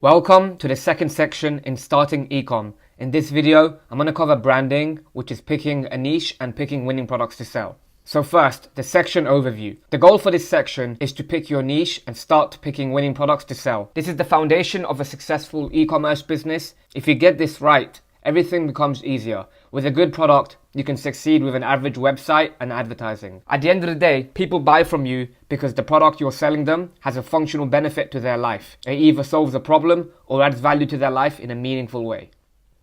Welcome to the second section in starting ecom. In this video, I'm going to cover branding, which is picking a niche and picking winning products to sell. So first, the section overview. The goal for this section is to pick your niche and start picking winning products to sell. This is the foundation of a successful e-commerce business. If you get this right, everything becomes easier. With a good product, you can succeed with an average website and advertising. At the end of the day, people buy from you because the product you're selling them has a functional benefit to their life. It either solves a problem or adds value to their life in a meaningful way.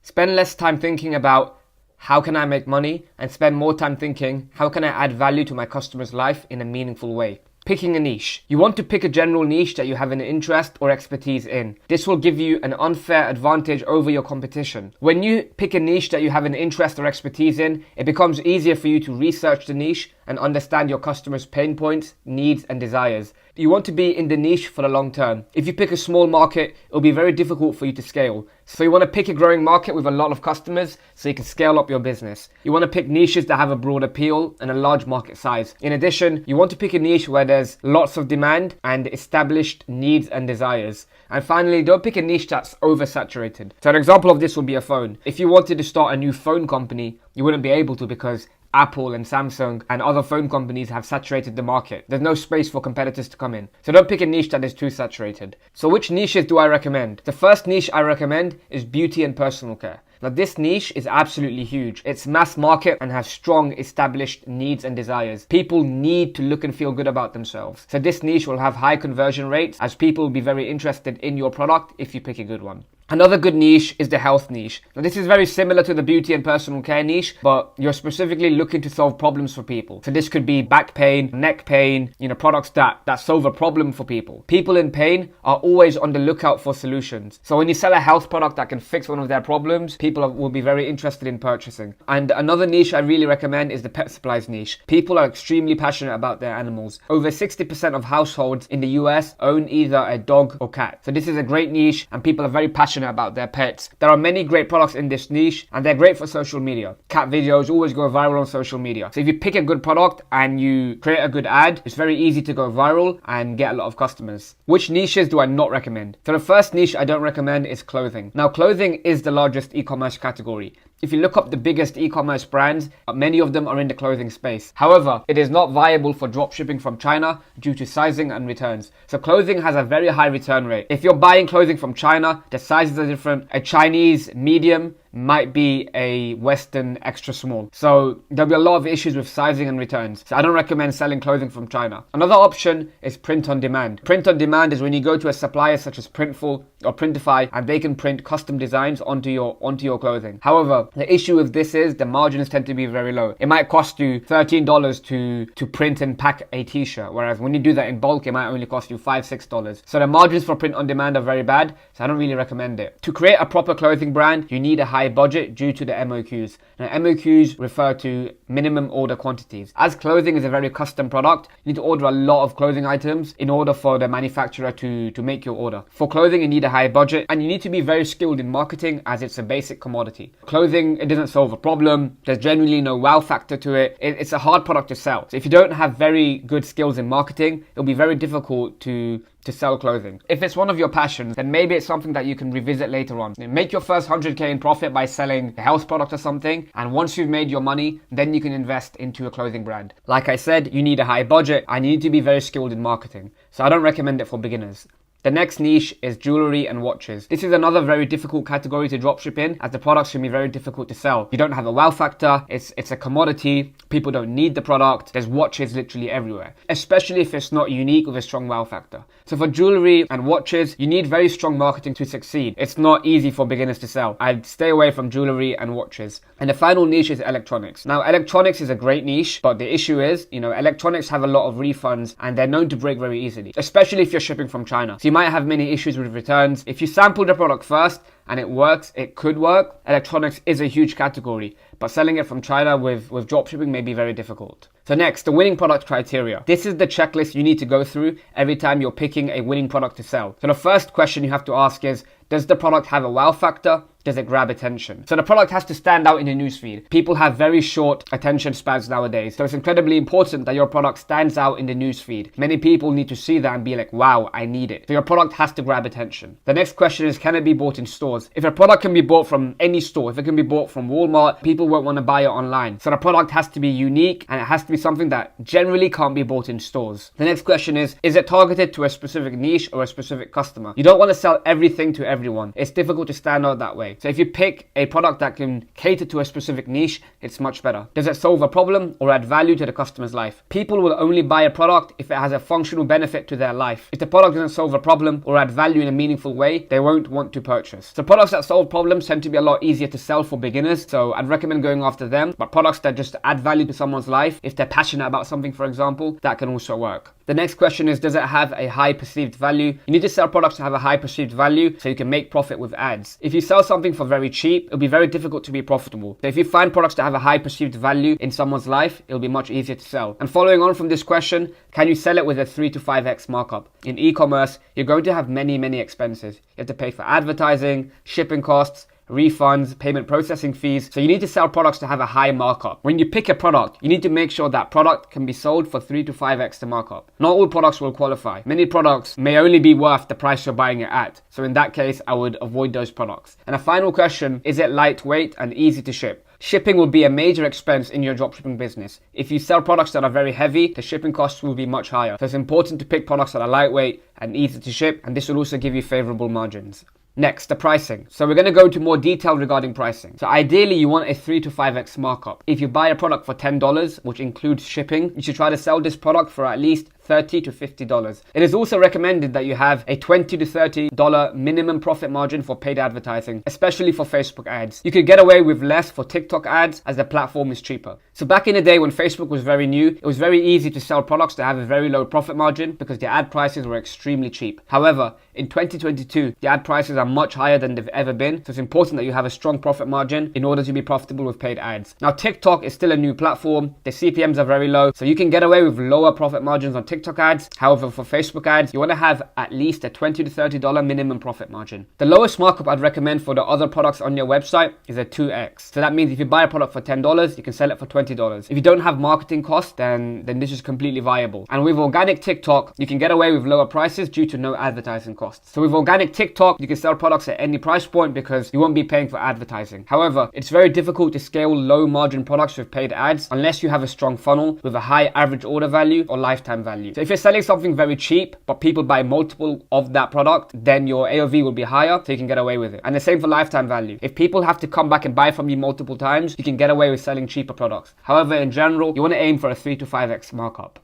Spend less time thinking about how can I make money and spend more time thinking how can I add value to my customer's life in a meaningful way. Picking a niche. You want to pick a general niche that you have an interest or expertise in. This will give you an unfair advantage over your competition. When you pick a niche that you have an interest or expertise in, it becomes easier for you to research the niche and understand your customers' pain points, needs, and desires. You want to be in the niche for the long term. If you pick a small market, it'll be very difficult for you to scale. So you want to pick a growing market with a lot of customers so you can scale up your business. You want to pick niches that have a broad appeal and a large market size. In addition, you want to pick a niche where there's lots of demand and established needs and desires. And finally, don't pick a niche that's oversaturated. So an example of this would be a phone. If you wanted to start a new phone company, you wouldn't be able to because Apple and Samsung and other phone companies have saturated the market. There's no space for competitors to come in. So don't pick a niche that is too saturated. So which niches do I recommend? The first niche I recommend is beauty and personal care. Now this niche is absolutely huge. It's mass market and has strong established needs and desires. People need to look and feel good about themselves. So this niche will have high conversion rates as people will be very interested in your product if you pick a good one. Another good niche is the health niche. Now this is very similar to the beauty and personal care niche, but you're specifically looking to solve problems for people. So this could be back pain, neck pain, products that solve a problem for people. People in pain are always on the lookout for solutions. So when you sell a health product that can fix one of their problems, people will be very interested in purchasing. And another niche I really recommend is the pet supplies niche. People are extremely passionate about their animals. Over 60% of households in the US own either a dog or cat. So this is a great niche and people are very passionate about their pets. There are many great products in this niche and they're great for social media. Cat videos always go viral on social media. So if you pick a good product and you create a good ad, it's very easy to go viral and get a lot of customers. Which niches do I not recommend? So the first niche I don't recommend is clothing. Now clothing is the largest e-commerce category. If you look up the biggest e-commerce brands, many of them are in the clothing space. However, it is not viable for dropshipping from China due to sizing and returns. So clothing has a very high return rate. If you're buying clothing from China, the sizes are different. A Chinese medium might be a Western extra small. So there'll be a lot of issues with sizing and returns. So I don't recommend selling clothing from China. Another option is print on demand. Print on demand is when you go to a supplier such as Printful or Printify and they can print custom designs onto your clothing. However, the issue with this is the margins tend to be very low. It might cost you $13 to print and pack a t-shirt, whereas when you do that in bulk, it might only cost you $5-6. So the margins for print on demand are very bad, so I don't really recommend it. To create a proper clothing brand, you need a high budget due to the MOQs. Now MOQs refer to minimum order quantities. As clothing is a very custom product, you need to order a lot of clothing items in order for the manufacturer to make your order. For clothing, you need a high budget and you need to be very skilled in marketing as it's a basic commodity. Clothing, it doesn't solve a problem. There's generally no wow factor to it. It's a hard product to sell. So if you don't have very good skills in marketing, it'll be very difficult to sell clothing. If it's one of your passions, then maybe it's something that you can revisit later on. Make your first 100k in profit by selling a health product or something, and once you've made your money, then you can invest into a clothing brand. Like I said, you need a high budget and you need to be very skilled in marketing. So I don't recommend it for beginners. The next niche is jewelry and watches. This is another very difficult category to dropship in as the products can be very difficult to sell. You don't have a wow factor, it's a commodity, people don't need the product, there's watches literally everywhere, especially if it's not unique with a strong wow factor. So for jewelry and watches, you need very strong marketing to succeed. It's not easy for beginners to sell. I'd stay away from jewelry and watches. And the final niche is electronics. Now electronics is a great niche, but the issue is, electronics have a lot of refunds and they're known to break very easily, especially if you're shipping from China. So you might have many issues with returns. If you sample the product first and it works, it could work, electronics is a huge category, but selling it from China with dropshipping may be very difficult. So next, the winning product criteria. This is the checklist you need to go through every time you're picking a winning product to sell. So the first question you have to ask is, does the product have a wow factor? Does it grab attention? So the product has to stand out in the newsfeed. People have very short attention spans nowadays, so it's incredibly important that your product stands out in the newsfeed. Many people need to see that and be like, wow, I need it. So your product has to grab attention. The next question is, can it be bought in stores? If a product can be bought from any store, if it can be bought from Walmart, people won't want to buy it online. So the product has to be unique, and it has to be something that generally can't be bought in stores. The next question is it targeted to a specific niche or a specific customer? You don't want to sell everything to everyone. It's difficult to stand out that way. So if you pick a product that can cater to a specific niche, it's much better. Does it solve a problem or add value to the customer's life? People will only buy a product if it has a functional benefit to their life. If the product doesn't solve a problem or add value in a meaningful way, they won't want to purchase. So products that solve problems tend to be a lot easier to sell for beginners, so I'd recommend going after them. But products that just add value to someone's life, if they're passionate about something, for example, that can also work. The next question is, does it have a high perceived value? You need to sell products to have a high perceived value so you can make profit with ads. If you sell something for very cheap, it'll be very difficult to be profitable. So if you find products that have a high perceived value in someone's life, it'll be much easier to sell. And following on from this question, can you sell it with a 3 to 5x markup? In e-commerce, you're going to have many expenses. You have to pay for advertising, shipping costs, refunds, payment processing fees. So you need to sell products to have a high markup. When you pick a product, you need to make sure that product can be sold for 3 to 5x the markup. Not all products will qualify. Many products may only be worth the price you're buying it at. So in that case, I would avoid those products. And a final question, is it lightweight and easy to ship? Shipping will be a major expense in your dropshipping business. If you sell products that are very heavy, the shipping costs will be much higher. So it's important to pick products that are lightweight and easy to ship, and this will also give you favorable margins. Next, the pricing. So we're going to go into more detail regarding pricing. So ideally, you want a 3 to 5x markup. If you buy a product for $10, which includes shipping, you should try to sell this product for at least $30 to $50. It is also recommended that you have a $20 to $30 minimum profit margin for paid advertising, especially for Facebook ads. You could get away with less for TikTok ads as the platform is cheaper. So back in the day when Facebook was very new, it was very easy to sell products that have a very low profit margin because the ad prices were extremely cheap. However, in 2022, the ad prices are much higher than they've ever been. So it's important that you have a strong profit margin in order to be profitable with paid ads. Now, TikTok is still a new platform. The CPMs are very low, so you can get away with lower profit margins on TikTok ads. However, for Facebook ads, you want to have at least a $20 to $30 minimum profit margin. The lowest markup I'd recommend for the other products on your website is a 2x. So that means if you buy a product for $10, you can sell it for $20. If you don't have marketing costs, then this is completely viable. And with organic TikTok, you can get away with lower prices due to no advertising costs. So with organic TikTok, you can sell products at any price point because you won't be paying for advertising. However, it's very difficult to scale low margin products with paid ads unless you have a strong funnel with a high average order value or lifetime value. So if you're selling something very cheap, but people buy multiple of that product, then your AOV will be higher, so you can get away with it. And the same for lifetime value. If people have to come back and buy from you multiple times, you can get away with selling cheaper products. However, in general, you want to aim for a 3 to 5x markup.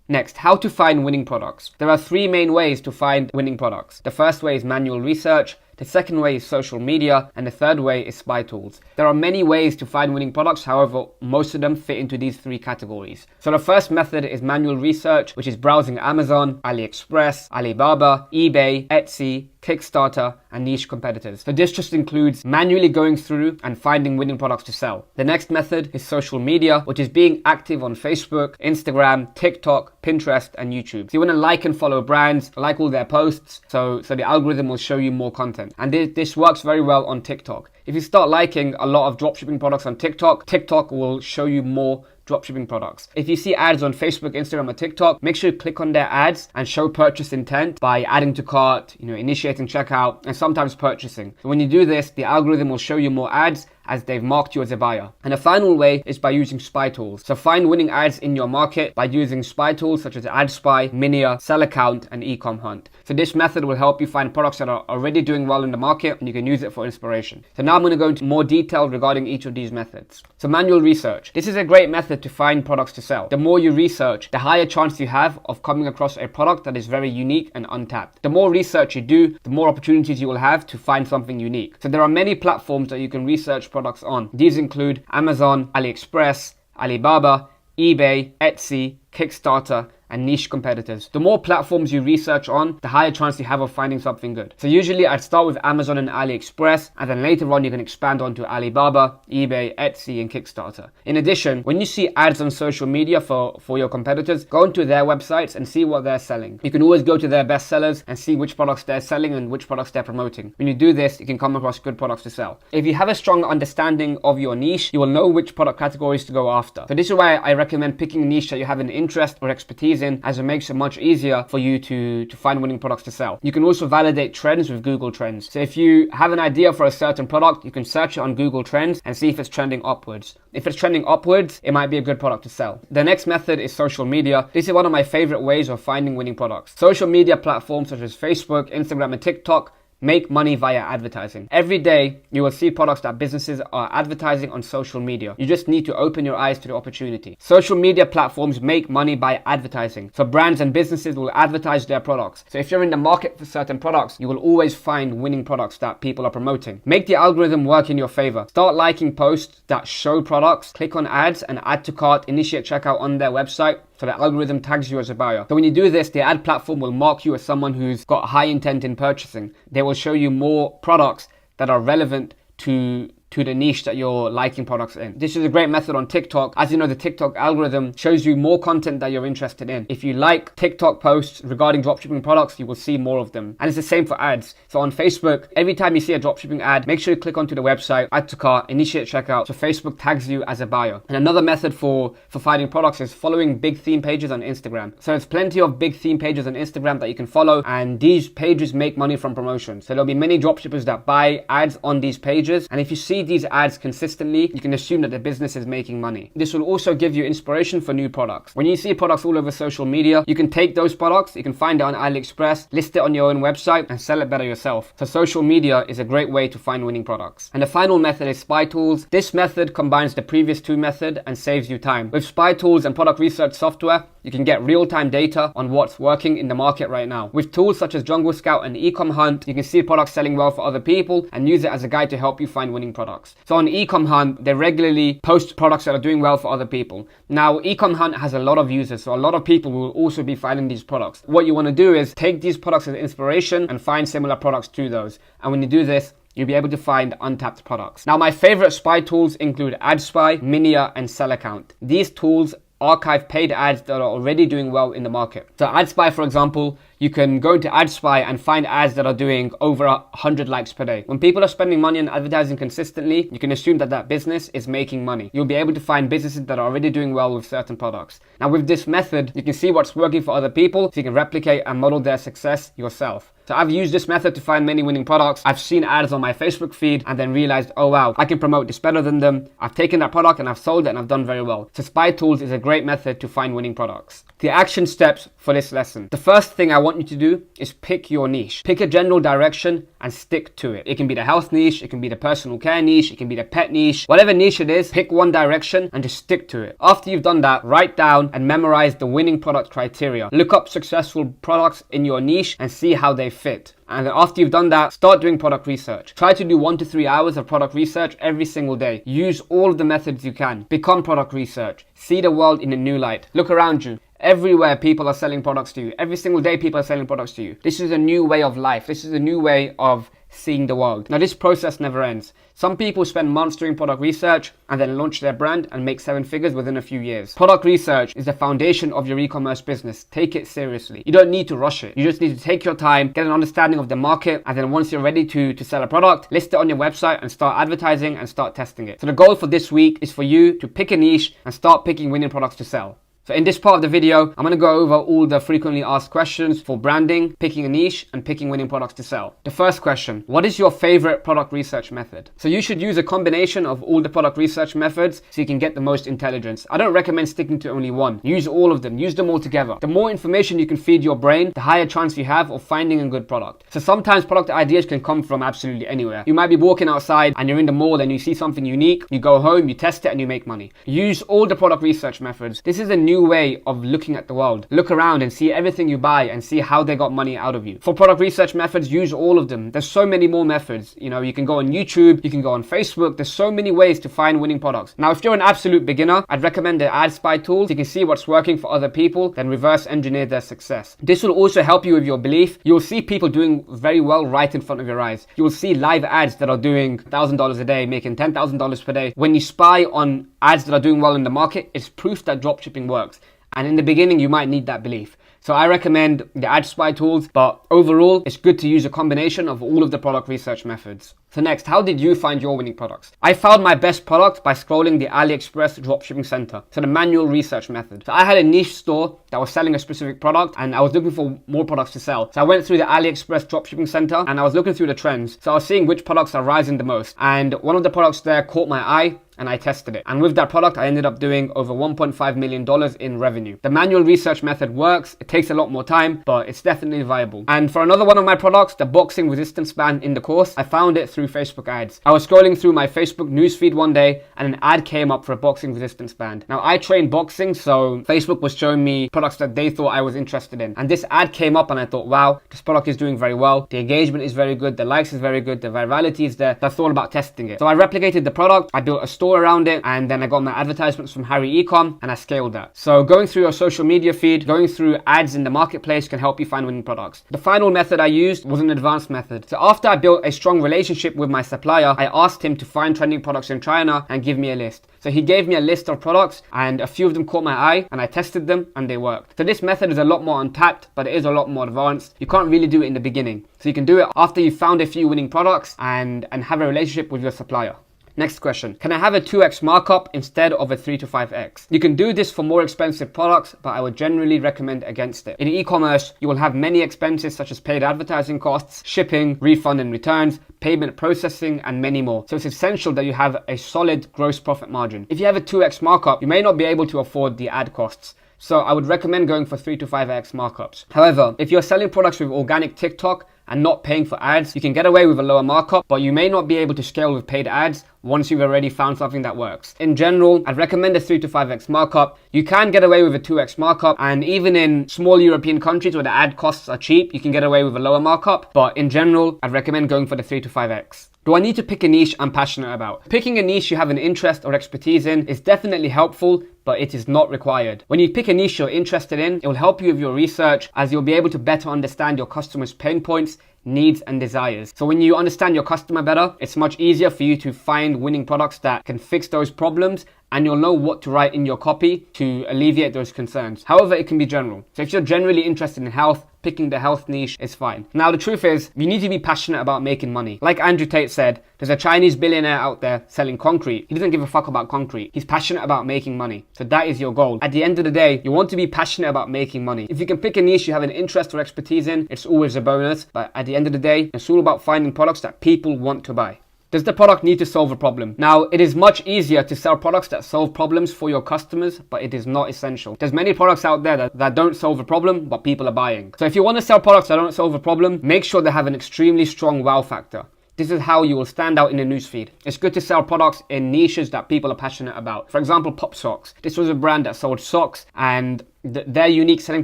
Next, how to find winning products. There are 3 main ways to find winning products. The first way is manual research. The second way is social media, and the third way is spy tools. There are many ways to find winning products, however, most of them fit into these 3 categories. So the first method is manual research, which is browsing Amazon, AliExpress, Alibaba, eBay, Etsy, Kickstarter, and niche competitors. So this just includes manually going through and finding winning products to sell. The next method is social media, which is being active on Facebook, Instagram, TikTok, Pinterest, and YouTube. So you want to like and follow brands, like all their posts, so the algorithm will show you more content. And this works very well on TikTok. If you start liking a lot of dropshipping products on TikTok, TikTok will show you more dropshipping products. If you see ads on Facebook, Instagram, or TikTok, make sure you click on their ads and show purchase intent by adding to cart, initiating checkout, and sometimes purchasing. So when you do this, the algorithm will show you more ads as they've marked you as a buyer. And the final way is by using spy tools. So find winning ads in your market by using spy tools such as AdSpy, Minia, SellAccount, and EcomHunt. So this method will help you find products that are already doing well in the market, and you can use it for inspiration. So now I'm going to go into more detail regarding each of these methods. So manual research. This is a great method to find products to sell. The more you research, the higher chance you have of coming across a product that is very unique and untapped. The more research you do, the more opportunities you will have to find something unique. So there are many platforms that you can research products on. These include Amazon, AliExpress, Alibaba, eBay, Etsy, Kickstarter, and niche competitors. The more platforms you research on, the higher chance you have of finding something good. So usually I'd start with Amazon and AliExpress, and then later on you can expand onto Alibaba, eBay, Etsy, and Kickstarter. In addition, when you see ads on social media for your competitors, go onto their websites and see what they're selling. You can always go to their best sellers and see which products they're selling and which products they're promoting. When you do this, you can come across good products to sell. If you have a strong understanding of your niche, you will know which product categories to go after. So this is why I recommend picking a niche that you have an interest or expertise in, as it makes it much easier for you to find winning products to sell. You can also validate trends with Google Trends. So if you have an idea for a certain product, you can search it on Google Trends and see if it's trending upwards. If it's trending upwards, it might be a good product to sell. The next method is social media. This is one of my favorite ways of finding winning products. Social media platforms such as Facebook, Instagram, and TikTok make money via advertising. Every day, you will see products that businesses are advertising on social media. You just need to open your eyes to the opportunity. Social media platforms make money by advertising. So brands and businesses will advertise their products. So if you're in the market for certain products, you will always find winning products that people are promoting. Make the algorithm work in your favor. Start liking posts that show products, click on ads and add to cart, initiate checkout on their website, so the algorithm tags you as a buyer. So when you do this, the ad platform will mark you as someone who's got high intent in purchasing. They will show you more products that are relevant to the niche that you're liking products in. This is a great method on TikTok. As you know, the TikTok algorithm shows you more content that you're interested in. If you like TikTok posts regarding dropshipping products, you will see more of them. And it's the same for ads. So on Facebook, every time you see a dropshipping ad, make sure you click onto the website, add to cart, initiate checkout, so Facebook tags you as a buyer. And another method for finding products is following big theme pages on Instagram. So there's plenty of big theme pages on Instagram that you can follow, and these pages make money from promotions. So there'll be many dropshippers that buy ads on these pages, and if you see these ads consistently, you can assume that the business is making money. This will also give you inspiration for new products. When you see products all over social media, you can take those products, you can find it on AliExpress, list it on your own website and sell it better yourself. So social media is a great way to find winning products. And the final method is Spy Tools. This method combines the previous two methods and saves you time. With Spy Tools and product research software, you can get real-time data on what's working in the market right now. With tools such as Jungle Scout and Ecom Hunt, you can see products selling well for other people and use it as a guide to help you find winning products. So on Ecom Hunt, they regularly post products that are doing well for other people. Now, Ecom Hunt has a lot of users, so a lot of people will also be finding these products. What you want to do is take these products as inspiration and find similar products to those. And when you do this, you'll be able to find untapped products. Now, my favorite spy tools include AdSpy, Minia, and SellAccount. These tools archive paid ads that are already doing well in the market. So AdSpy, for example, you can go into AdSpy and find ads that are doing over 100 likes per day. When people are spending money on advertising consistently, you can assume that that business is making money. You'll be able to find businesses that are already doing well with certain products. Now with this method, you can see what's working for other people, so you can replicate and model their success yourself. So I've used this method to find many winning products. I've seen ads on my Facebook feed and then realized, oh wow, I can promote this better than them. I've taken that product and I've sold it and I've done very well. So Spy Tools is a great method to find winning products. The action steps for this lesson. The first thing I want you to do is pick your niche. Pick a general direction and stick to it. It can be the health niche, it can be the personal care niche, it can be the pet niche. Whatever niche it is, pick one direction and just stick to it. After you've done that, write down and memorize the winning product criteria. Look up successful products in your niche and see how they fit. And after you've done that, start doing product research. Try to do 1 to 3 hours of product research every single day. Use all of the methods you can. Become product research. See the world in a new light. Look around you. Everywhere people are selling products to you. Every single day people are selling products to you. This is a new way of life. This is a new way of seeing the world. Now this process never ends. Some people spend months doing product research and then launch their brand and make 7 figures within a few years. Product research is the foundation of your e-commerce business. Take it seriously. You don't need to rush it. You just need to take your time, get an understanding of the market, and then once you're ready to sell a product, list it on your website and start advertising and start testing it. So the goal for this week is for you to pick a niche and start picking winning products to sell. So in this part of the video, I'm going to go over all the frequently asked questions for branding, picking a niche, and picking winning products to sell. The first question, what is your favorite product research method? So you should use a combination of all the product research methods so you can get the most intelligence. I don't recommend sticking to only one. Use all of them. Use them all together. The more information you can feed your brain, the higher chance you have of finding a good product. So sometimes product ideas can come from absolutely anywhere. You might be walking outside and you're in the mall and you see something unique. You go home, you test it, and you make money. Use all the product research methods. This is a new new way of looking at the world. Look around and see everything you buy and see how they got money out of you. For product research methods, use all of them. There's so many more methods. You know, you can go on YouTube, you can go on Facebook. There's so many ways to find winning products. Now, if you're an absolute beginner, I'd recommend the AdSpy tools. You can see what's working for other people, then reverse engineer their success. This will also help you with your belief. You'll see people doing very well right in front of your eyes. You will see live ads that are doing $1,000 a day, making $10,000 per day. When you spy on ads that are doing well in the market, it's proof that dropshipping works. And in the beginning, you might need that belief. So I recommend the AdSpy tools, but overall, it's good to use a combination of all of the product research methods. So next, how did you find your winning products? I found my best product by scrolling the AliExpress dropshipping center, so the manual research method. So I had a niche store that was selling a specific product and I was looking for more products to sell. So I went through the AliExpress dropshipping center and I was looking through the trends. So I was seeing which products are rising the most. And one of the products there caught my eye and I tested it. And with that product, I ended up doing over $1.5 million in revenue. The manual research method works. It takes a lot more time, but it's definitely viable. And for another one of my products, the boxing resistance band in the course, I found it through Facebook ads. I was scrolling through my Facebook newsfeed one day and an ad came up for a boxing resistance band. Now I train boxing, so Facebook was showing me products that they thought I was interested in. And this ad came up and I thought, wow, this product is doing very well. The engagement is very good. The likes is very good. The virality is there. So I thought about testing it. So I replicated the product. I built a store around it, and then I got my advertisements from Harry Ecom and I scaled that. So going through your social media feed, going through ads in the marketplace can help you find winning products. The final method I used was an advanced method. So after I built a strong relationship with my supplier, I asked him to find trending products in China and give me a list. So he gave me a list of products and a few of them caught my eye and I tested them and they worked. So this method is a lot more untapped, but it is a lot more advanced. You can't really do it in the beginning. So you can do it after you've found a few winning products and have a relationship with your supplier. Next question. Can I have a 2x markup instead of a 3 to 5x? You can do this for more expensive products, but I would generally recommend against it. In e-commerce, you will have many expenses such as paid advertising costs, shipping, refund and returns, payment processing, and many more. So it's essential that you have a solid gross profit margin. If you have a 2x markup, you may not be able to afford the ad costs. So I would recommend going for 3 to 5x markups. However, if you're selling products with organic TikTok and not paying for ads, you can get away with a lower markup, but you may not be able to scale with paid ads once you've already found something that works. In general, I'd recommend a 3 to 5x markup. You can get away with a 2x markup, and even in small European countries where the ad costs are cheap, you can get away with a lower markup, but in general, I'd recommend going for the 3 to 5x. Do I need to pick a niche I'm passionate about? Picking a niche you have an interest or expertise in is definitely helpful, but it is not required. When you pick a niche you're interested in, it will help you with your research as you'll be able to better understand your customers' pain points, needs and desires. So when you understand your customer better, it's much easier for you to find winning products that can fix those problems, and you'll know what to write in your copy to alleviate those concerns. However, it can be general. So if you're generally interested in health, picking the health niche is fine. Now, the truth is, you need to be passionate about making money. Like Andrew Tate said, there's a Chinese billionaire out there selling concrete. He doesn't give a fuck about concrete. He's passionate about making money. So that is your goal. At the end of the day, you want to be passionate about making money. If you can pick a niche you have an interest or expertise in, it's always a bonus. But at the end of the day, it's all about finding products that people want to buy. Does the product need to solve a problem? Now, it is much easier to sell products that solve problems for your customers, but it is not essential. There's many products out there that don't solve a problem, but people are buying. So if you want to sell products that don't solve a problem, make sure they have an extremely strong wow factor. This is how you will stand out in the newsfeed. It's good to sell products in niches that people are passionate about. For example, Pop Socks. This was a brand that sold socks, and their unique selling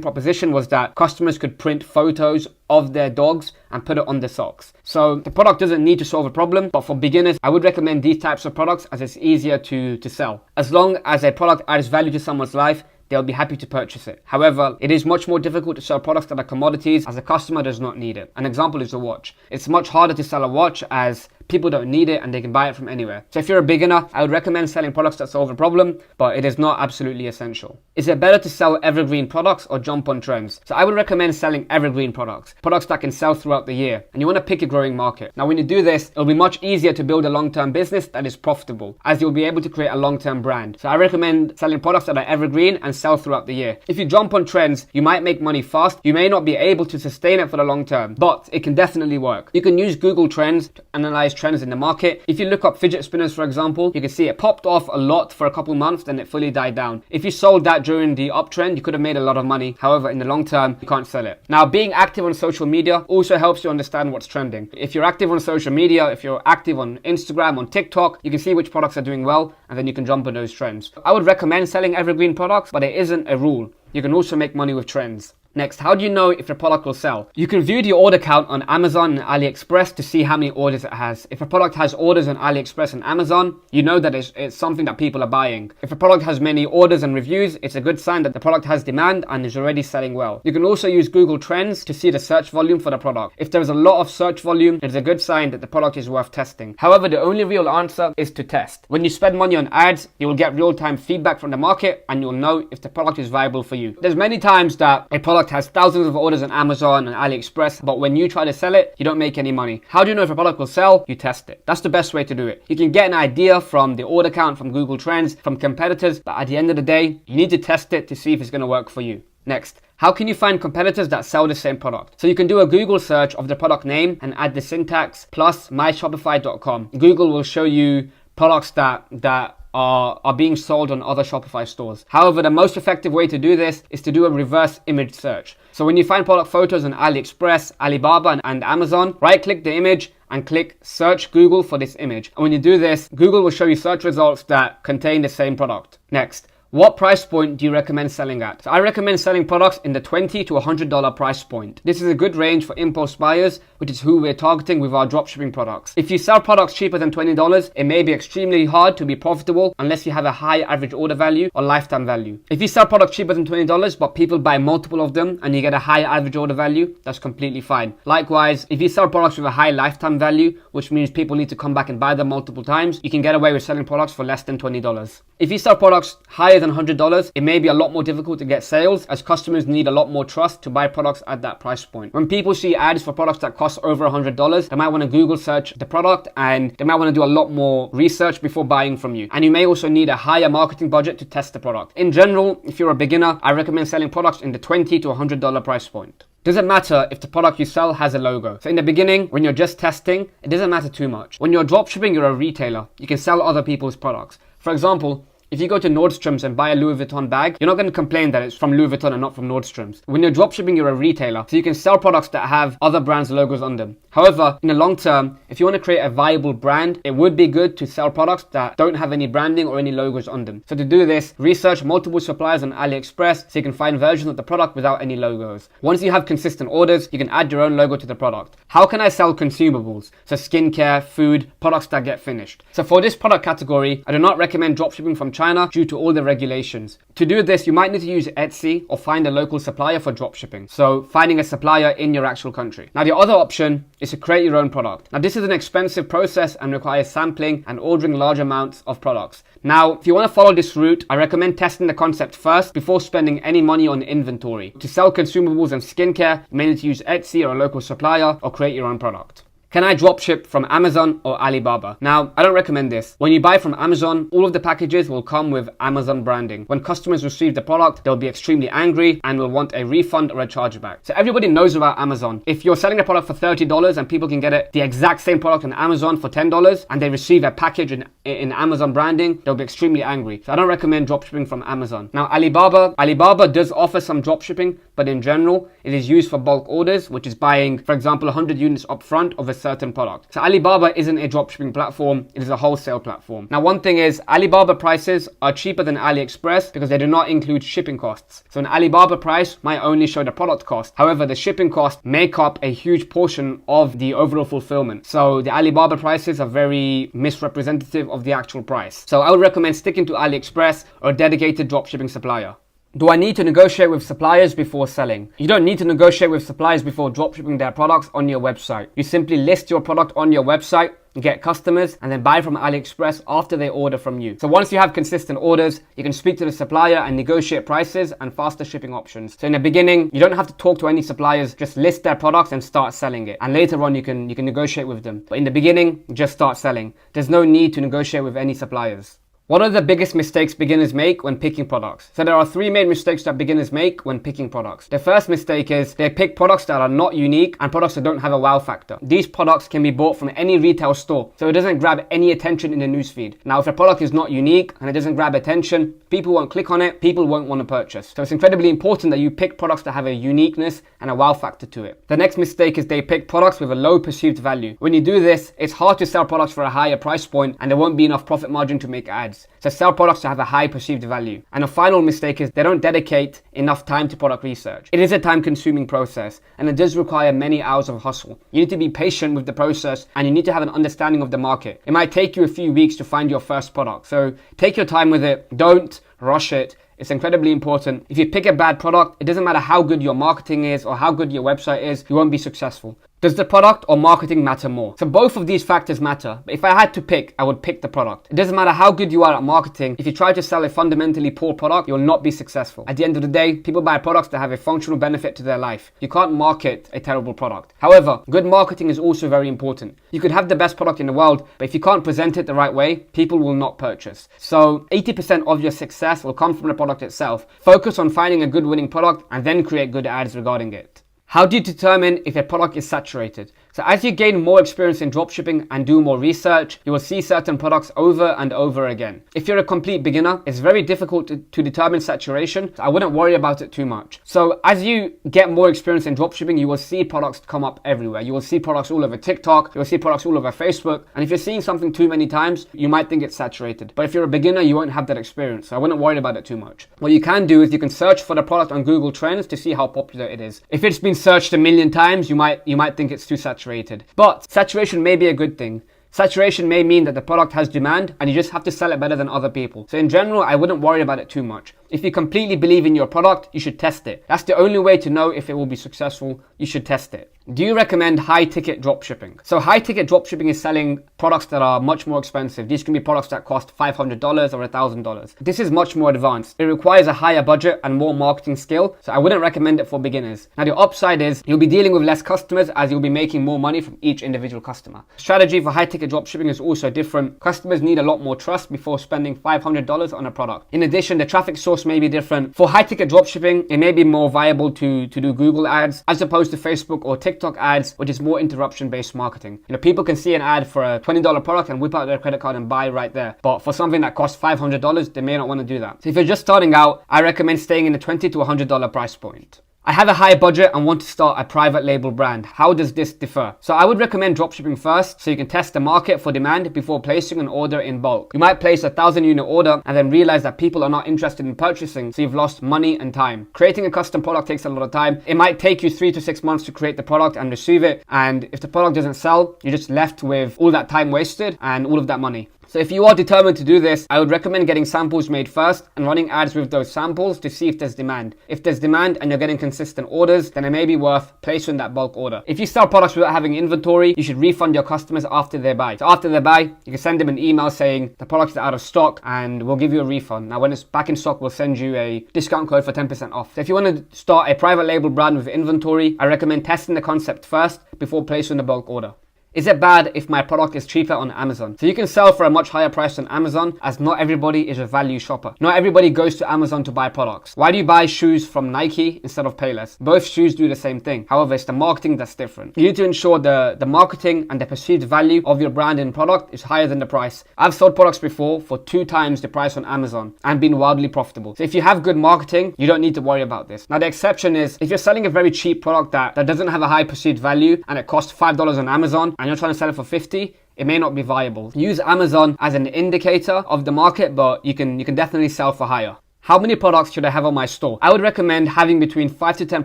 proposition was that customers could print photos of their dogs and put it on the socks. So the product doesn't need to solve a problem, but for beginners, I would recommend these types of products as it's easier to sell. As long as a product adds value to someone's life, they'll be happy to purchase it. However, it is much more difficult to sell products that are commodities as a customer does not need it. An example is a watch. It's much harder to sell a watch as people don't need it and they can buy it from anywhere. So if you're a beginner, I would recommend selling products that solve a problem, but it is not absolutely essential. Is it better to sell evergreen products or jump on trends? So I would recommend selling evergreen products that can sell throughout the year. And you want to pick a growing market. Now, when you do this, it'll be much easier to build a long-term business that is profitable, as you'll be able to create a long-term brand. So I recommend selling products that are evergreen and sell throughout the year. If you jump on trends, you might make money fast. You may not be able to sustain it for the long term, but it can definitely work. You can use Google Trends to analyze trends in the market. If you look up fidget spinners, for example, you can see it popped off a lot for a couple months, then it fully died down. If you sold that during the uptrend, you could have made a lot of money. However, in the long term, you can't sell it. Now, being active on social media also helps you understand what's trending. If you're active on social media, if you're active on Instagram, on TikTok, you can see which products are doing well, and then you can jump on those trends. I would recommend selling evergreen products, but it isn't a rule. You can also make money with trends. Next, how do you know if the product will sell? You can view the order count on Amazon and AliExpress to see how many orders it has. If a product has orders on AliExpress and Amazon, you know that it's something that people are buying. If a product has many orders and reviews, it's a good sign that the product has demand and is already selling well. You can also use Google Trends to see the search volume for the product. If there's a lot of search volume, it's a good sign that the product is worth testing. However, the only real answer is to test. When you spend money on ads, you will get real-time feedback from the market and you'll know if the product is viable for you. There's many times that a product has thousands of orders on Amazon and AliExpress, but when you try to sell it, you don't make any money. How do you know if a product will sell? You test it. That's the best way to do it. You can get an idea from the order count, from Google Trends, from competitors, but at the end of the day, you need to test it to see if it's going to work for you. Next, how can you find competitors that sell the same product? So you can do a Google search of the product name and add the syntax plus myshopify.com. Google will show you products that are being sold on other Shopify stores. However, the most effective way to do this is to do a reverse image search. So when you find product photos on AliExpress, Alibaba, and Amazon, right-click the image and click search Google for this image. And when you do this, Google will show you search results that contain the same product. Next, what price point do you recommend selling at? So I recommend selling products in the $20 to $100 price point. This is a good range for impulse buyers, which is who we're targeting with our dropshipping products. If you sell products cheaper than $20, it may be extremely hard to be profitable unless you have a high average order value or lifetime value. If you sell products cheaper than $20, but people buy multiple of them and you get a high average order value, that's completely fine. Likewise, if you sell products with a high lifetime value, which means people need to come back and buy them multiple times, you can get away with selling products for less than $20. If you sell products higher than $100, it may be a lot more difficult to get sales as customers need a lot more trust to buy products at that price point. When people see ads for products that cost over $100, they might want to Google search the product and they might want to do a lot more research before buying from you. And you may also need a higher marketing budget to test the product. In general, if you're a beginner, I recommend selling products in the $20 to $100 price point. Doesn't matter if the product you sell has a logo. So in the beginning, when you're just testing, it doesn't matter too much. When you're dropshipping, you're a retailer. You can sell other people's products. For example, if you go to Nordstrom's and buy a Louis Vuitton bag, you're not going to complain that it's from Louis Vuitton and not from Nordstrom's. When you're dropshipping, you're a retailer, so you can sell products that have other brands' logos on them. However, in the long term, if you want to create a viable brand, it would be good to sell products that don't have any branding or any logos on them. So to do this, research multiple suppliers on AliExpress so you can find versions of the product without any logos. Once you have consistent orders, you can add your own logo to the product. How can I sell consumables? So skincare, food, products that get finished. So for this product category, I do not recommend dropshipping from China due to all the regulations. To do this, you might need to use Etsy or find a local supplier for dropshipping. So finding a supplier in your actual country. Now the other option is to create your own product. Now this is an expensive process and requires sampling and ordering large amounts of products. Now, if you want to follow this route, I recommend testing the concept first before spending any money on inventory. To sell consumables and skincare, you may need to use Etsy or a local supplier or create your own product. Can I dropship from Amazon or Alibaba? Now, I don't recommend this. When you buy from Amazon, all of the packages will come with Amazon branding. When customers receive the product, they'll be extremely angry and will want a refund or a chargeback. So everybody knows about Amazon. If you're selling a product for $30 and people can get it, the exact same product on Amazon for $10 and they receive a package in Amazon branding, they'll be extremely angry. So I don't recommend dropshipping from Amazon. Now, Alibaba does offer some dropshipping, but in general, it is used for bulk orders, which is buying, for example, 100 units up front of a certain product. So Alibaba isn't a dropshipping platform, it is a wholesale platform. Now one thing is, Alibaba prices are cheaper than AliExpress because they do not include shipping costs. So an Alibaba price might only show the product cost. However, the shipping costs make up a huge portion of the overall fulfillment. So the Alibaba prices are very misrepresentative of the actual price. So I would recommend sticking to AliExpress or a dedicated dropshipping supplier. Do I need to negotiate with suppliers before selling? You don't need to negotiate with suppliers before dropshipping their products on your website. You simply list your product on your website, get customers, and then buy from AliExpress after they order from you. So once you have consistent orders, you can speak to the supplier and negotiate prices and faster shipping options. So in the beginning, you don't have to talk to any suppliers, just list their products and start selling it. And later on, you can negotiate with them. But in the beginning, just start selling. There's no need to negotiate with any suppliers. What are the biggest mistakes beginners make when picking products? So there are three main mistakes that beginners make when picking products. The first mistake is they pick products that are not unique and products that don't have a wow factor. These products can be bought from any retail store, so it doesn't grab any attention in the newsfeed. Now, if a product is not unique and it doesn't grab attention, people won't click on it, people won't want to purchase. So it's incredibly important that you pick products that have a uniqueness and a wow factor to it. The next mistake is they pick products with a low perceived value. When you do this, it's hard to sell products for a higher price point and there won't be enough profit margin to make ads. So sell products that have a high perceived value. And a final mistake is they don't dedicate enough time to product research. It is a time consuming process and it does require many hours of hustle. You need to be patient with the process and you need to have an understanding of the market. It might take you a few weeks to find your first product. So take your time with it. Don't rush it. It's incredibly important. If you pick a bad product, it doesn't matter how good your marketing is or how good your website is, you won't be successful. Does the product or marketing matter more? So both of these factors matter, but if I had to pick, I would pick the product. It doesn't matter how good you are at marketing. If you try to sell a fundamentally poor product, you'll not be successful. At the end of the day, people buy products that have a functional benefit to their life. You can't market a terrible product. However, good marketing is also very important. You could have the best product in the world, but if you can't present it the right way, people will not purchase. So 80% of your success will come from the product itself. Focus on finding a good winning product and then create good ads regarding it. How do you determine if a product is saturated? So as you gain more experience in dropshipping and do more research, you will see certain products over and over again. If you're a complete beginner, it's very difficult to determine saturation, so I wouldn't worry about it too much. So as you get more experience in dropshipping, you will see products come up everywhere. You will see products all over TikTok, you will see products all over Facebook, and if you're seeing something too many times, you might think it's saturated. But if you're a beginner, you won't have that experience, so I wouldn't worry about it too much. What you can do is you can search for the product on Google Trends to see how popular it is. If it's been searched a million times, you might think it's too saturated. But saturation may be a good thing. Saturation may mean that the product has demand and you just have to sell it better than other people. So in general, I wouldn't worry about it too much. If you completely believe in your product, you should test it. That's the only way to know if it will be successful. You should test it. Do you recommend high ticket dropshipping? So high ticket dropshipping is selling products that are much more expensive. These can be products that cost $500 or $1,000. This is much more advanced. It requires a higher budget and more marketing skill. So I wouldn't recommend it for beginners. Now the upside is you'll be dealing with less customers as you'll be making more money from each individual customer. Strategy for high ticket dropshipping is also different. Customers need a lot more trust before spending $500 on a product. In addition, the traffic source may be different. For high ticket dropshipping, it may be more viable to do Google ads as opposed to Facebook or TikTok ads, which is more interruption based marketing. People can see an ad for a $20 product and whip out their credit card and buy right there. But for something that costs $500, they may not want to do that. So if you're just starting out, I recommend staying in the $20 to $100 price point. I have a high budget and want to start a private label brand. How does this differ? So I would recommend dropshipping first so you can test the market for demand before placing an order in bulk. You might place a 1,000 unit order and then realize that people are not interested in purchasing, so you've lost money and time. Creating a custom product takes a lot of time. It might take you 3 to 6 months to create the product and receive it, and if the product doesn't sell, you're just left with all that time wasted and all of that money. So if you are determined to do this, I would recommend getting samples made first and running ads with those samples to see if there's demand. If there's demand and you're getting consistent orders, then it may be worth placing that bulk order. If you sell products without having inventory, you should refund your customers after they buy. So after they buy, you can send them an email saying the product is out of stock and we'll give you a refund. Now when it's back in stock, we'll send you a discount code for 10% off. So if you want to start a private label brand with inventory, I recommend testing the concept first before placing the bulk order. Is it bad if my product is cheaper on Amazon? So you can sell for a much higher price on Amazon as not everybody is a value shopper. Not everybody goes to Amazon to buy products. Why do you buy shoes from Nike instead of Payless? Both shoes do the same thing. However, it's the marketing that's different. You need to ensure the marketing and the perceived value of your brand and product is higher than the price. I've sold products before for 2 times the price on Amazon and been wildly profitable. So if you have good marketing, you don't need to worry about this. Now the exception is if you're selling a very cheap product that doesn't have a high perceived value and it costs $5 on Amazon and you're trying to sell it for 50, it may not be viable. Use Amazon as an indicator of the market, but you can definitely sell for higher. How many products should I have on my store? I would recommend having between 5 to 10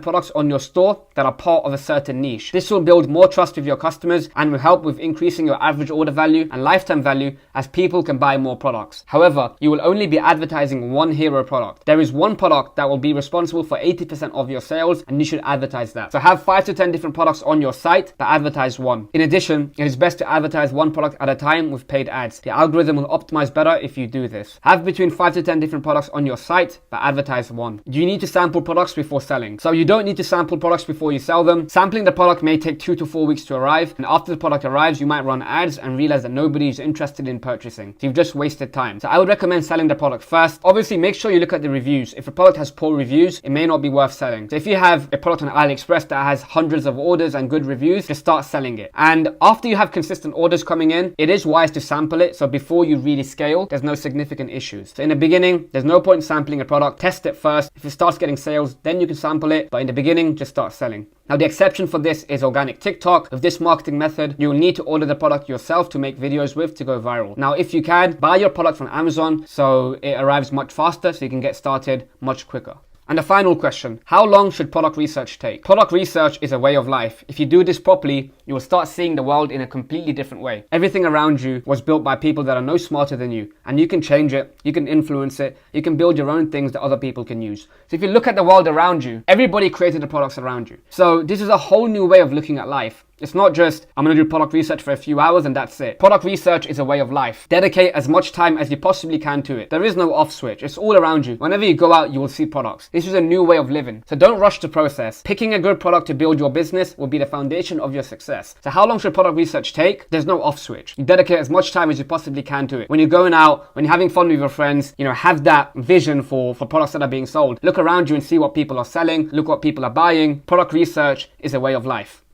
products on your store that are part of a certain niche. This will build more trust with your customers and will help with increasing your average order value and lifetime value as people can buy more products. However, you will only be advertising one hero product. There is one product that will be responsible for 80% of your sales and you should advertise that. So have 5 to 10 different products on your site but advertise one. In addition, it is best to advertise one product at a time with paid ads. The algorithm will optimize better if you do this. Have between 5 to 10 different products on your site but advertise one. You need to sample products before selling. So you don't need to sample products before you sell them. Sampling the product may take 2 to 4 weeks to arrive, and after the product arrives, you might run ads and realize that nobody is interested in purchasing. So you've just wasted time. So I would recommend selling the product first. Obviously, make sure you look at the reviews. If a product has poor reviews, it may not be worth selling. So if you have a product on AliExpress that has hundreds of orders and good reviews, just start selling it. And after you have consistent orders coming in, it is wise to sample it. So before you really scale, there's no significant issues. So in the beginning, there's no point in sampling a product. Test it first. If it starts getting sales, then you can sample it. But in the beginning, just start selling. Now, the exception for this is organic TikTok. With this marketing method, you'll need to order the product yourself to make videos with to go viral. Now, if you can, buy your product from Amazon so it arrives much faster, so you can get started much quicker. And the final question, how long should product research take? Product research is a way of life. If you do this properly, you will start seeing the world in a completely different way. Everything around you was built by people that are no smarter than you, and you can change it, you can influence it, you can build your own things that other people can use. So if you look at the world around you, everybody created the products around you. So this is a whole new way of looking at life. It's not just, I'm going to do product research for a few hours and that's it. Product research is a way of life. Dedicate as much time as you possibly can to it. There is no off switch. It's all around you. Whenever you go out, you will see products. This is a new way of living. So don't rush the process. Picking a good product to build your business will be the foundation of your success. So how long should product research take? There's no off switch. You dedicate as much time as you possibly can to it. When you're going out, when you're having fun with your friends, have that vision for products that are being sold. Look around you and see what people are selling. Look what people are buying. Product research is a way of life.